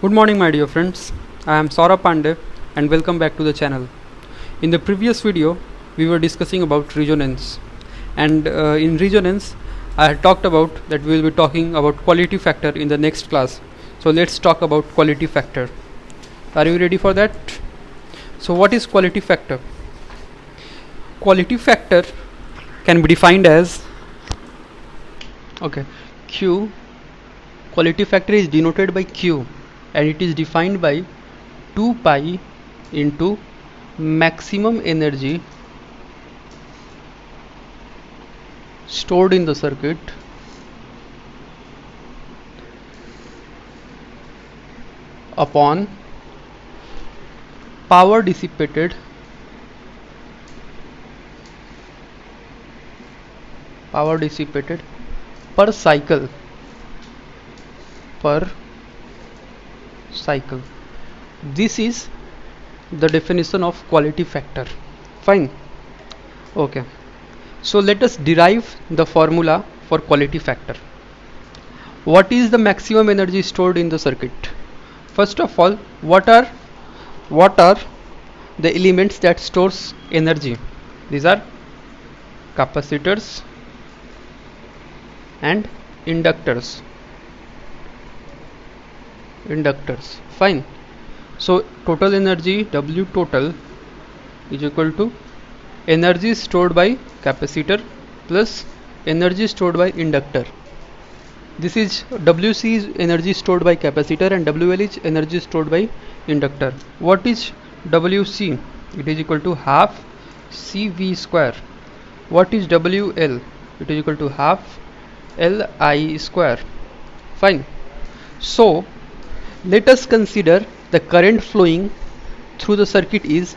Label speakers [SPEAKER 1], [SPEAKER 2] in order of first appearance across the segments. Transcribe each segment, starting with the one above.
[SPEAKER 1] Good morning my dear friends, I am Saurabh Pandey and welcome back to the channel. In the previous video we were discussing about resonance, and in resonance I had talked about that we will be talking about quality factor in the next class. So let's talk about quality factor. Are you ready for that? So what is quality factor? Quality factor can be defined as Q. Quality factor is denoted by Q and it is defined by 2 pi into maximum energy stored in the circuit upon power dissipated per cycle. This is the definition of quality factor. Fine. Okay, so let us derive the formula for quality factor. What is the maximum energy stored in the circuit? First of all, what are the elements that stores energy? These are capacitors and inductors. Fine. So total energy W total is equal to energy stored by capacitor plus energy stored by inductor. This is WC is energy stored by capacitor and WL is energy stored by inductor. What is WC? It is equal to half CV square. What is WL? It is equal to half LI square. Fine. So let us consider the current flowing through the circuit is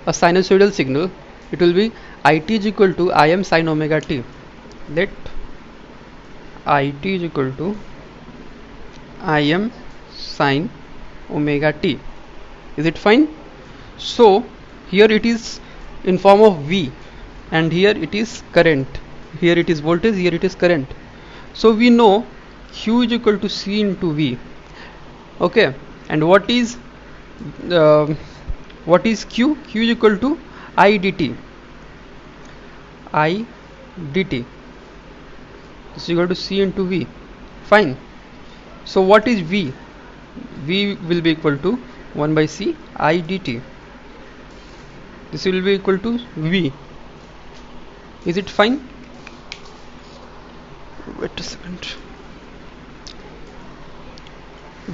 [SPEAKER 1] a sinusoidal signal. It will be IT is equal to Im sin omega t. Let IT is equal to Im sin omega t. Is it fine? So here it is in form of V and here it is current. Here it is voltage, here it is current. So we know Q is equal to C into V. Okay, and what is Q? Q is equal to I dt. This is equal to C into V. Fine. So what is V? V will be equal to 1 by C I dt. This will be equal to V. Is it fine? Wait a second.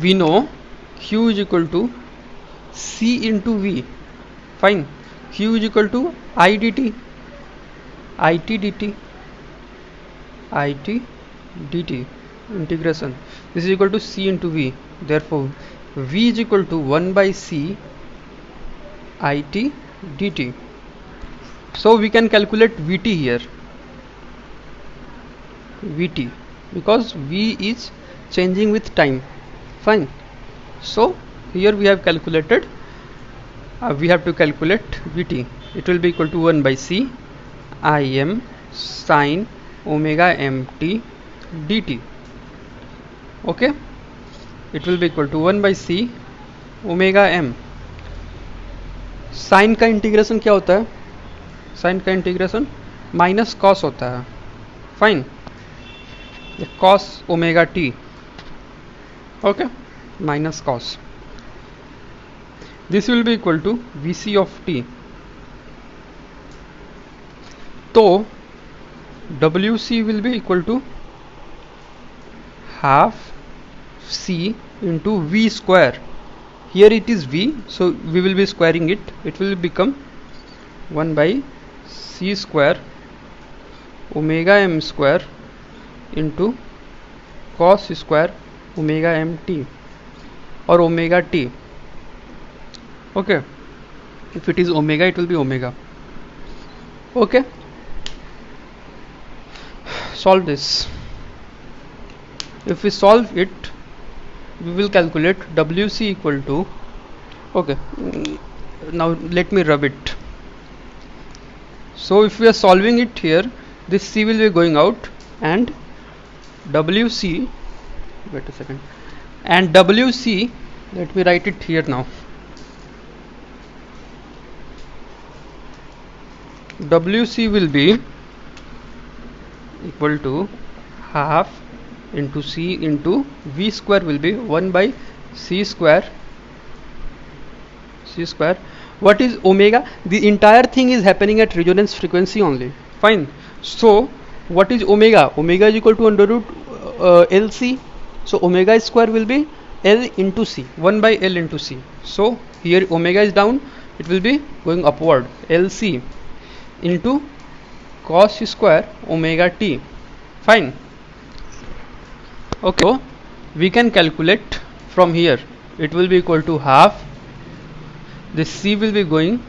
[SPEAKER 1] We know Q is equal to C into V. Fine. Q is equal to I dt. IT dt integration. This is equal to C into V. Therefore V is equal to 1 by C IT dt. So we can calculate Vt here. Vt, because V is changing with time. Fine. So here we have calculated we have to calculate Vt. It will be equal to 1 by C Im sin omega mt dt. Okay, it will be equal to 1 by C omega m. Sine का integration क्या होता है? Sign का integration minus cos होता है. Fine. cos omega t. Okay, minus cos. This will be equal to Vc of t. So Wc will be equal to half C into V square. Here it is V, so we will be squaring it. It will become 1 by C square omega m square into cos square omega mt or omega t. Okay, if it is omega, it will be omega. Okay, solve this. If we solve it, we will calculate Wc equal to, okay, now let me rub it. So if we are solving it here, this C will be going out and WC, wait a second, and WC Let me write it here now. WC will be equal to half into C into V square will be 1 by C square. What is omega? The entire thing is happening at resonance frequency only. Fine. So what is omega? Omega is equal to under root LC. So omega square will be L into C, 1 by L into C. So here omega is down, it will be going upward, LC into cos square omega t. Fine. Okay, so we can calculate from here. It will be equal to half. This C will be going,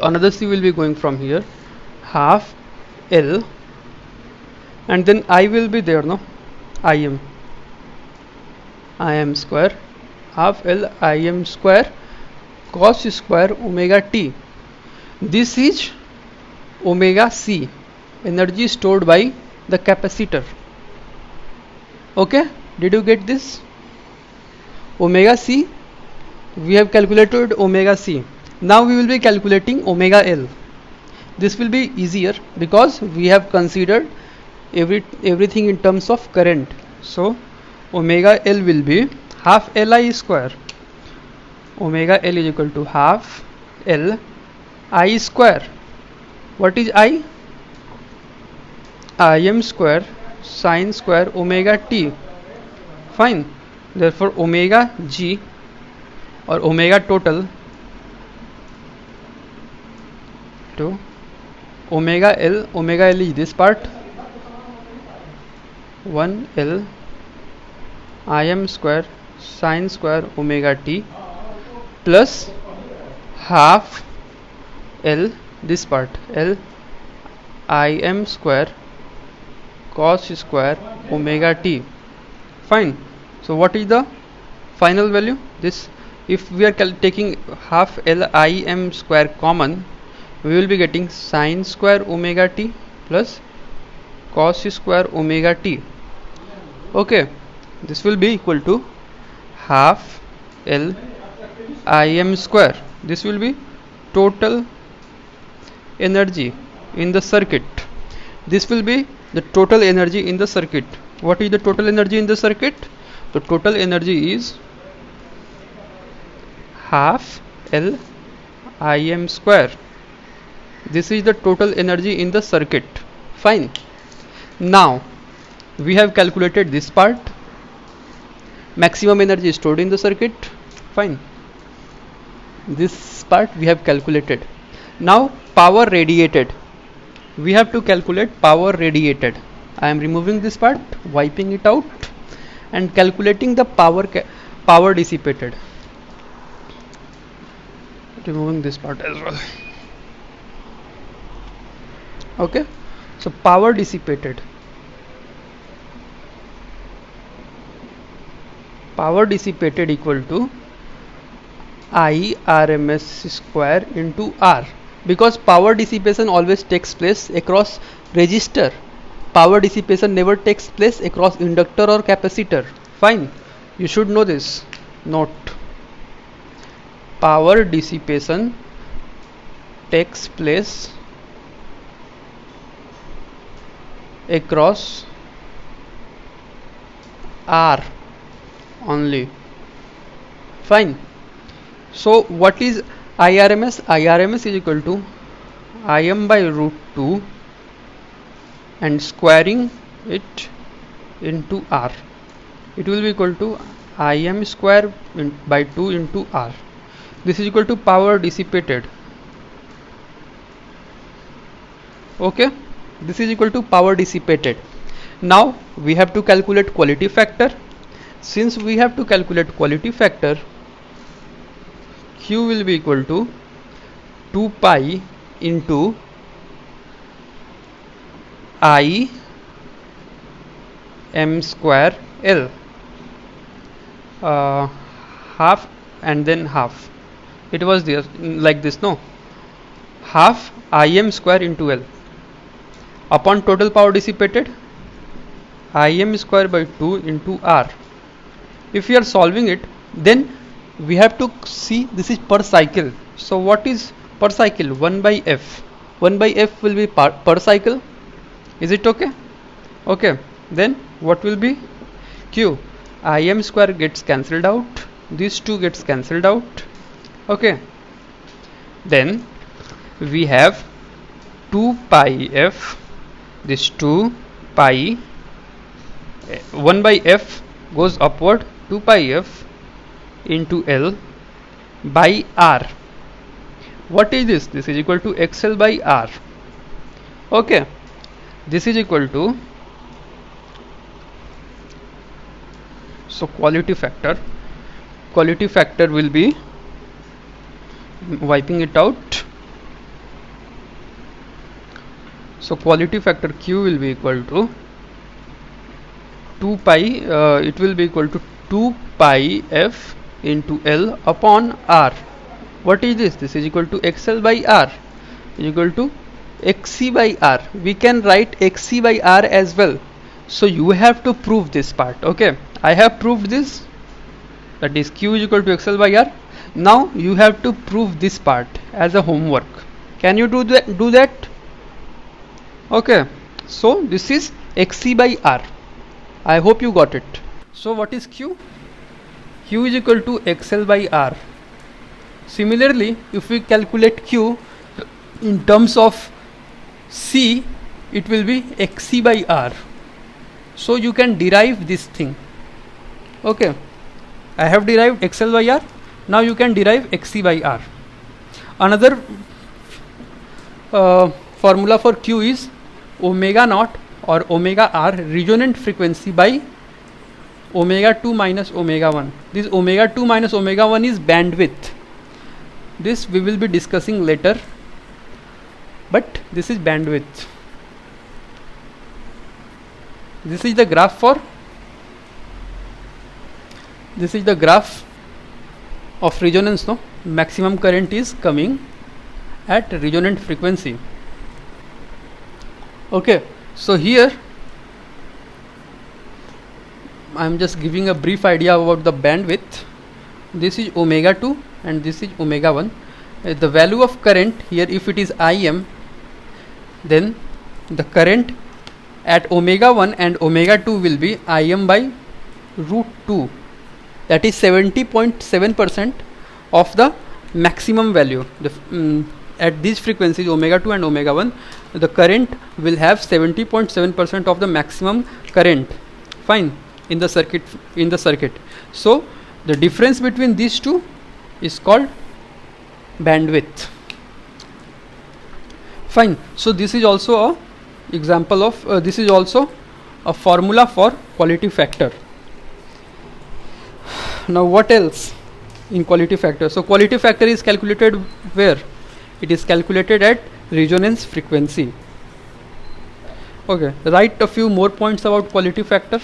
[SPEAKER 1] another C will be going from here, half L, and then I will be there, no? Im square, half L Im square cos square omega t. This is omega C, energy stored by the capacitor. Okay, did you get this? Omega C, we have calculated omega C. Now we will be calculating omega L. This will be easier because we have considered everything in terms of current. So omega L will be half Li square. Omega L is equal to half L I square. What is I? Im square sine square omega t. Fine. Therefore omega G or omega total to omega L is this part, 1 L Im square sine square omega t plus half L, this part, L Im square cos square omega t. Fine. So what is the final value? This, if we are taking half L Im square common, we will be getting sine square omega t plus cos square omega t. Okay, this will be equal to half L Im square. This will be total energy in the circuit. This will be the total energy in the circuit. What is the total energy in the circuit? The total energy is half L Im square. This is the total energy in the circuit. Fine. Now we have calculated this part. Maximum energy stored in the circuit. Fine. This part we have calculated. Now power radiated. We have to calculate power radiated. I am removing this part, wiping it out, and calculating the power dissipated. Removing this part as well. Okay, so power dissipated. Power dissipated equal to I RMS square into R. Because power dissipation always takes place across resistor. Power dissipation never takes place across inductor or capacitor. Fine, you should know this. Note, power dissipation takes place across R only. Fine. So what is IRMS? IRMS is equal to Im by root 2 and squaring it into R. It will be equal to Im square by 2 into R. This is equal to power dissipated. Okay, this is equal to power dissipated. Now we have to calculate quality factor. Since we have to calculate quality factor, Q will be equal to 2 pi into I m square L, half and then half. It was there like this, no? Half Im square into L upon total power dissipated, Im square by 2 into R. If you are solving it, then we have to see this is per cycle. So what is per cycle? 1 by f. 1 by f will be per cycle. Is it okay? Okay, then what will be q? Im square gets cancelled out, these two gets cancelled out. Okay, then we have 2 pi f, this 2 pi 1 by f goes upward, 2 pi f into L by R. What is this? This is equal to XL by R. Okay, this is equal to, so quality factor will be, wiping it out, so quality factor Q will be equal to 2 pi, it will be equal to 2 pi f into L upon R. What is this? This is equal to XL by R is equal to XC by R. We can write XC by R as well. So you have to prove this part. Okay, I have proved this, that is Q is equal to XL by R. Now you have to prove this part as a homework. Can you do that? Okay, so this is XC by R. I hope you got it. So what is Q? Q is equal to XL by R. Similarly, if we calculate Q in terms of C, it will be XC by R. So you can derive this thing. Okay, I have derived XL by R. Now you can derive XC by R. Another formula for Q is omega naught or omega R resonant frequency by omega 2 minus omega 1. This omega 2 minus omega 1 is bandwidth. This we will be discussing later, but this is bandwidth. This is the graph for, this is the graph of resonance. No, maximum current is coming at resonant frequency. Okay, so here I am just giving a brief idea about the bandwidth. This is omega 2 and this is omega 1. The value of current here, if it is Im, then the current at omega 1 and omega 2 will be Im by root 2, that is 70.7% of the maximum value. At these frequencies omega 2 and omega 1, the current will have 70.7% of the maximum current. Fine, in the circuit. So the difference between these two is called bandwidth. Fine, so this is also a example of this is also a formula for quality factor. Now what else in quality factor? So quality factor is calculated where? It is calculated at resonance frequency. Okay, write a few more points about quality factor.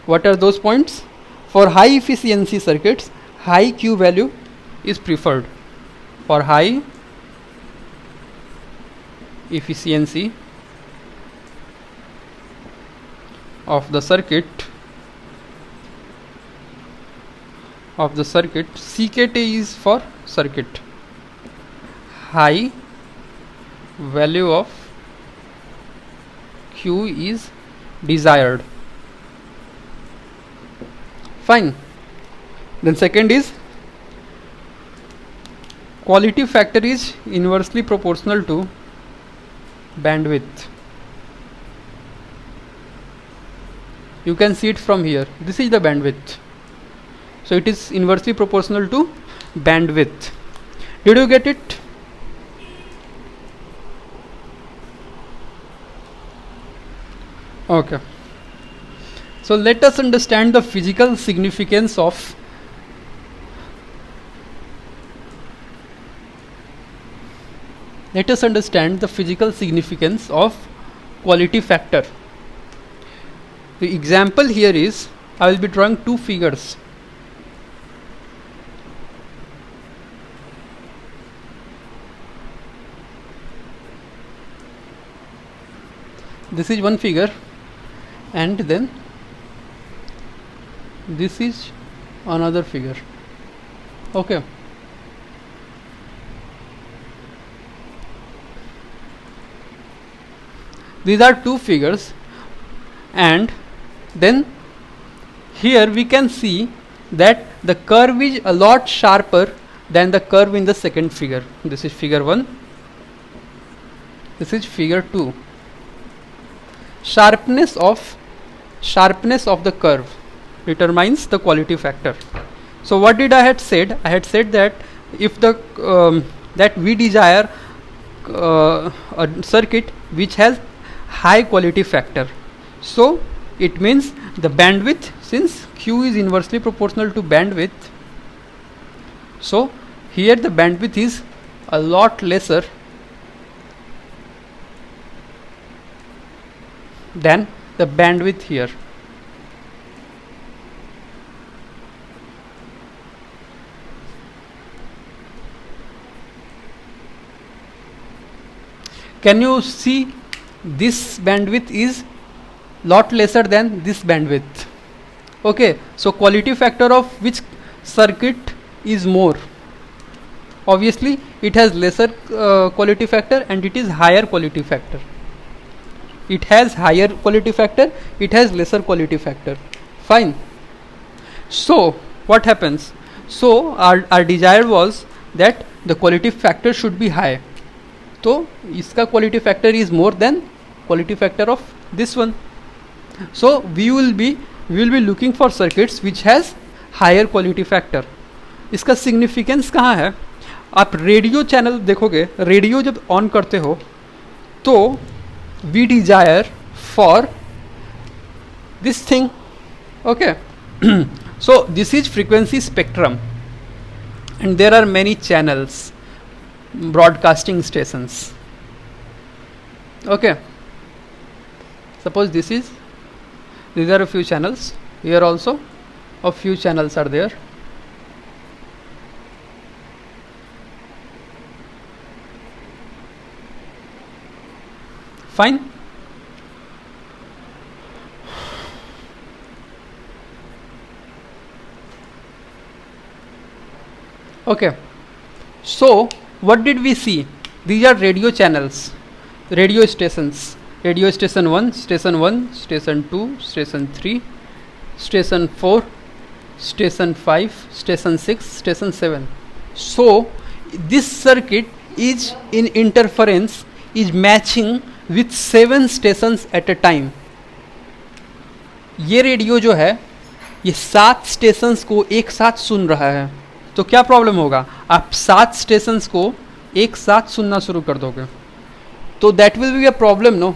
[SPEAKER 1] What are those points? For high efficiency circuits, high Q value is preferred. For high efficiency of the circuit, CKT is for circuit. High value of Q is desired. Fine. Then second is quality factor is inversely proportional to bandwidth. You can see it from here. This is the bandwidth. So it is inversely proportional to bandwidth. Did you get it? Okay. So let us understand the physical significance of quality factor. The example here is, I will be drawing two figures. This is one figure, and then this is another figure. Okay, these are two figures, and then here we can see that the curve is a lot sharper than the curve in the second figure. This is figure 1, this is figure 2. Sharpness of the curve determines the quality factor. So what did I had said? I had said that if the that we desire a circuit which has high quality factor, so it means the bandwidth, since Q is inversely proportional to bandwidth, so here the bandwidth is a lot lesser than the bandwidth here. Can you see this bandwidth is lot lesser than this bandwidth? Okay, so quality factor of which circuit is more? Obviously it has lesser quality factor, and it is higher quality factor. It has higher quality factor, it has lesser quality factor. Fine. So what happens? So our desire was that the quality factor should be high. So iska quality factor is more than quality factor of this one. So we will be looking for circuits which has higher quality factor. इसका significance कहाँ है? आप radio channel देखोगे, radio जब on करते हो तो we desire for this thing. Okay. So this is frequency spectrum, and there are many channels, broadcasting stations. Okay, suppose these are a few channels. Here also a few channels are there. Fine. Okay, so what did we see? These are radio channels, radio stations. Radio station 1, station 1, station 2, station 3, station 4, station 5, station 6, station 7. So this circuit is in interference, is matching with 7 stations at a time. ये radio जो है ये 7 stations को एक साथ सुन रहा है. तो क्या प्रॉब्लम होगा? आप 7 स्टेशंस को एक साथ सुनना शुरू कर दोगे तो that will be a problem. No,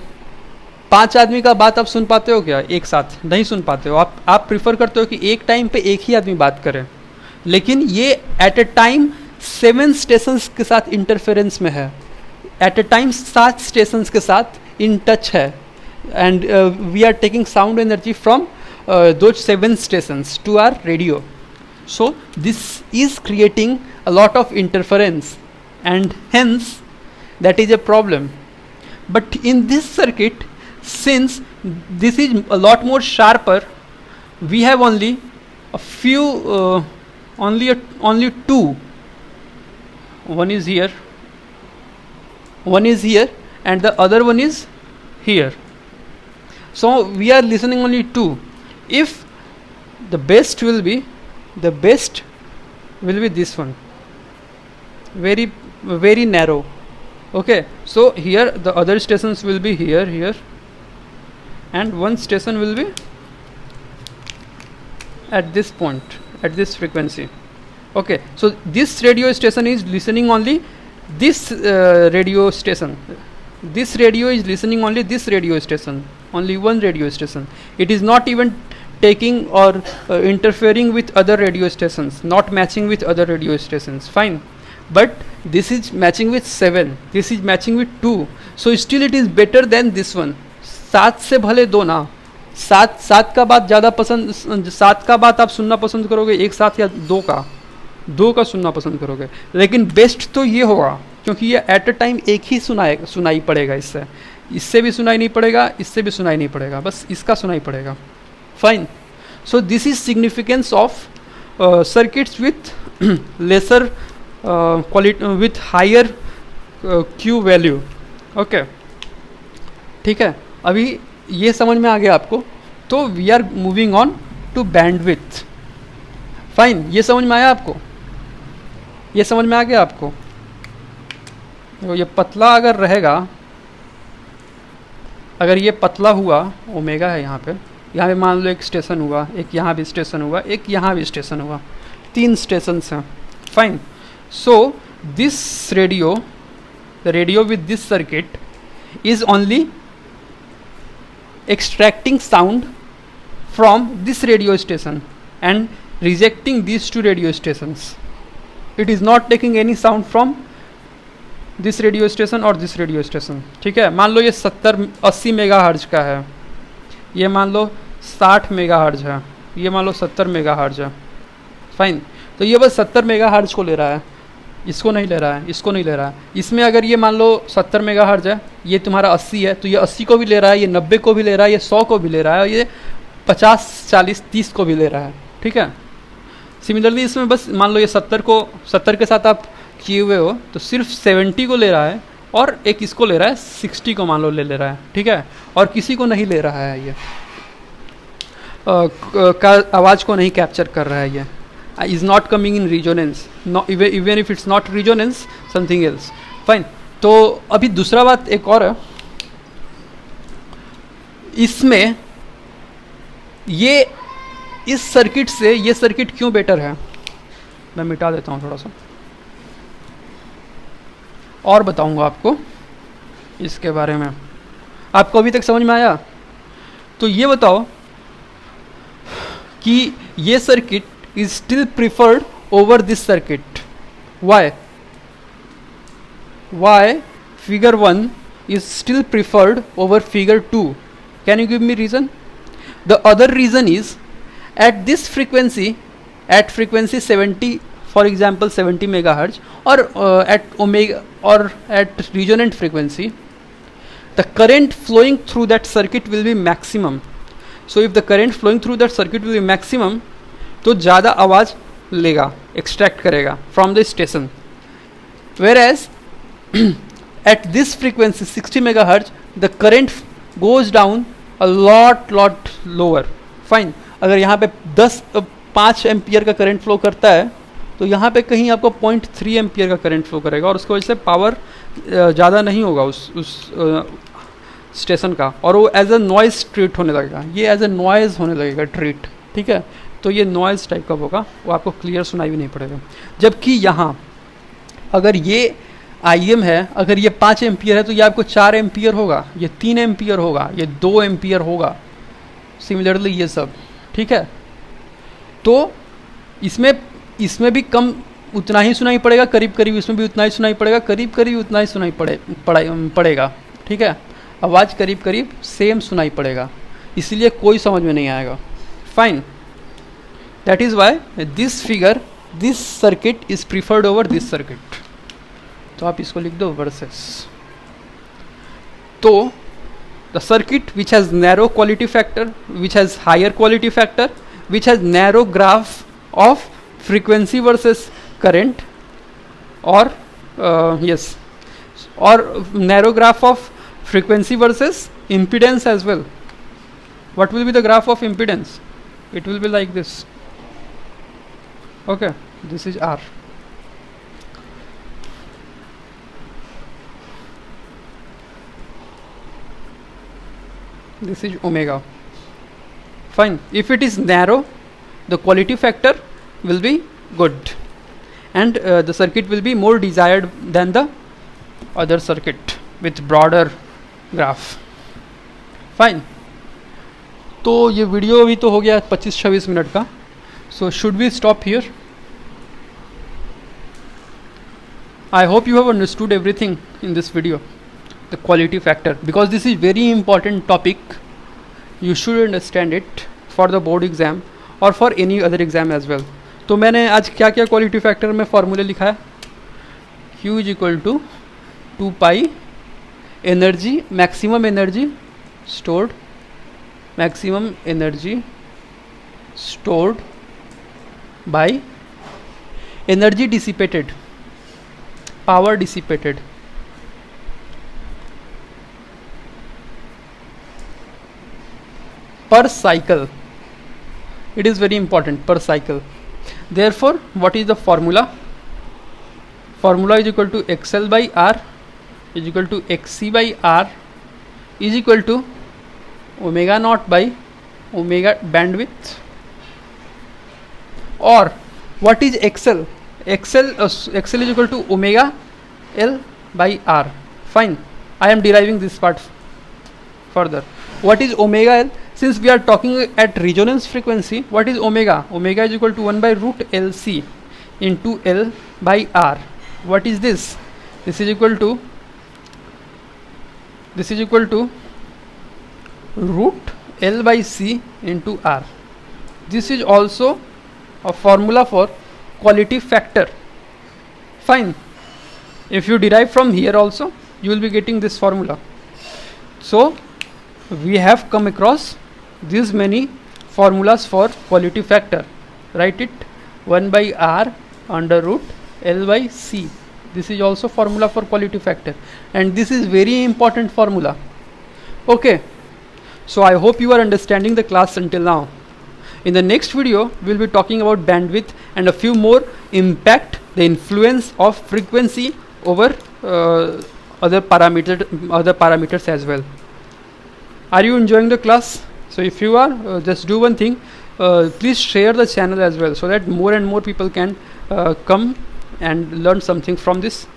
[SPEAKER 1] 5 आदमी का बात आप सुन पाते हो क्या? एक साथ नहीं सुन पाते हो. आप प्रिफर करते हो कि एक टाइम पे एक ही आदमी बात करे, लेकिन ये एट अ टाइम 7 स्टेशंस के साथ इंटरफेरेंस में है, एट अ टाइम 7 स्टेशंस के साथ इन टच है, and we are taking sound energy from those 7 stations to our radio. So this is creating a lot of interference, and hence that is a problem. But in this circuit, since this is a lot more sharper, we have only a few only 2. One is here, and the other one is here. So we are listening only 2. If the best will be this one, very very narrow. Okay, so here the other stations will be here, and one station will be at this point, at this frequency. Okay, so this radio station is listening only this radio station. This radio is listening only this radio station, only one radio station. It is not even taking or interfering with other radio stations, not matching with other radio stations. Fine, but this is matching with 7, this is matching with 2, so still it is better than this one. 7 से भले 2 ना, 7 का बात ज़्यादा पसंद, 7 का बात आप सुनना पसंद करोगे एक साथ, या 2 का सुनना पसंद करोगे, लेकिन बेस्ट तो ये होगा क्योंकि ये एट अ टाइम एक ही सुनाई पड़ेगा. इससे भी सुनाई नहीं पड़ेगा, इससे भी सुनाई नहीं पड़ेगा, बस इसका सुनाई पड़ेगा. Fine. So this is significance of circuits with lesser quality with higher Q value. Okay ठीक है, अभी ये समझ में आ गया आपको. तो we are moving on to bandwidth. Fine, ये समझ में आया आपको? ये समझ में आ गया आपको? तो ये पतला अगर रहेगा, अगर ये पतला हुआ, ओमेगा है यहाँ पे मान लो एक स्टेशन हुआ, एक यहाँ भी स्टेशन हुआ, एक यहाँ भी स्टेशन हुआ, 3 स्टेशन हैं. Fine. So this radio, the radio with this circuit is only extracting sound from this radio station and rejecting these 2 radio stations. It is not taking any sound from this radio station or this radio station. ठीक है, मान लो ये 70-80 megahertz का है, ये मान लो 60 megahertz है, ये मान लो 70 मेगाहर्ट्ज है. फाइन. तो ये बस 70 मेगाहर्ट्ज को ले रहा है, इसको नहीं ले रहा है, इसको नहीं ले रहा है. इसमें अगर ये मान लो 70 मेगाहर्ट्ज है, ये तुम्हारा 80 है, तो ये 80 को भी ले रहा है, ये 90 को भी ले रहा है, ये 100 को भी ले रहा है, और ये 50, 40, 30 को भी ले रहा है. ठीक है. सिमिलरली इसमें बस मान लो ये 70 के साथ आप किए हुए हो, तो सिर्फ 70 को ले रहा है और एक इसको ले रहा है, 60 को मान लो ले रहा है. ठीक है, और किसी को नहीं ले रहा है, ये आवाज़ को नहीं कैप्चर कर रहा है, ये is not coming in resonance, even if it's not resonance, something else. Fine. तो अभी दूसरा बात एक और है, इसमें ये इस सर्किट से ये सर्किट क्यों बेटर है, मैं मिटा देता हूँ थोड़ा सा और बताऊंगा आपको इसके बारे में. आपको अभी तक समझ में आया? तो ये बताओ कि ये circuit is still preferred over this circuit. Why figure 1 is still preferred over figure 2? Can you give me reason? The other reason is at this frequency, at frequency 70, for example 70 megahertz, or at omega or at resonant frequency, the current flowing through that circuit will be maximum. So if the current flowing through that circuit will be maximum, तो ज़्यादा आवाज़ लेगा, extract करेगा from the station. Where as at this frequency 60 megahertz the current goes down a lot lower. Fine. अगर यहाँ पे 5 ampere का current flow करता है, तो यहाँ पे कहीं आपको 0.3 एम्पियर का करंट फ्लो करेगा, और उसकी वजह से पावर ज़्यादा नहीं होगा उस स्टेशन का, और वो एज अ नॉइज़ ट्रीट होने लगेगा. ये एज अ नॉइज़ होने लगेगा ट्रीट. ठीक है, तो ये नॉइज़ टाइप का होगा, वो आपको क्लियर सुनाई भी नहीं पड़ेगा. जबकि यहाँ अगर ये IM है, अगर ये 5 एम्पियर है, तो ये आपको 4 एम्पियर होगा, ये 3 एम्पियर होगा, ये 2 एम्पियर होगा. सिमिलरली ये सब. ठीक है, तो इसमें भी कम उतना ही सुनाई पड़ेगा, करीब करीब इसमें भी उतना ही सुनाई पड़ेगा, करीब करीब उतना ही सुनाई पड़ेगा. ठीक है, आवाज़ करीब करीब सेम सुनाई पड़ेगा, इसलिए कोई समझ में नहीं आएगा. Fine. That is why this circuit is preferred over this circuit. तो आप इसको लिख दो versus. तो the circuit which has narrow quality factor, which has higher quality factor, which has narrow graph of frequency versus current, or or narrow graph of frequency versus impedance as well. What will be the graph of impedance? It will be like this. Okay, this is R. This is omega. Fine. If it is narrow, the quality factor will be good, and the circuit will be more desired than the other circuit with broader graph. Fine. तो ये video अभी तो हो गया 25-26 minute का. So should we stop here? I hope you have understood everything in this video, the quality factor, because this is very important topic. You should understand it for the board exam or for any other exam as well. तो मैंने आज क्या क्या quality factor में फॉर्मूले लिखा है. Q is equal to 2 pi energy, maximum energy stored, maximum energy stored by energy dissipated, power dissipated. Per cycle. It is very important, per cycle. Therefore, what is the formula? Formula is equal to XL by R is equal to XC by R is equal to omega naught by omega bandwidth. Or what is XL? XL is equal to omega L by R. Fine. I am deriving this part further. What is omega L? Since we are talking at resonance frequency, what is omega? Omega is equal to 1 by root LC into L by R. What is this? This is equal to root L by C into R. This is also a formula for quality factor. Fine. If you derive from here also, you will be getting this formula. So we have come across these many formulas for quality factor. Write it: 1 by R under root L by C. This is also formula for quality factor, and this is very important formula. Okay, so I hope you are understanding the class until now. In the next video, we will be talking about bandwidth and a few more impact, the influence of frequency over other parameters as well. Are you enjoying the class? So if you are, just do one thing, please share the channel as well, so that more and more people can come and learn something from this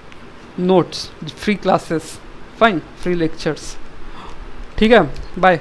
[SPEAKER 1] notes, free classes. Fine, free lectures. ठीक है, bye.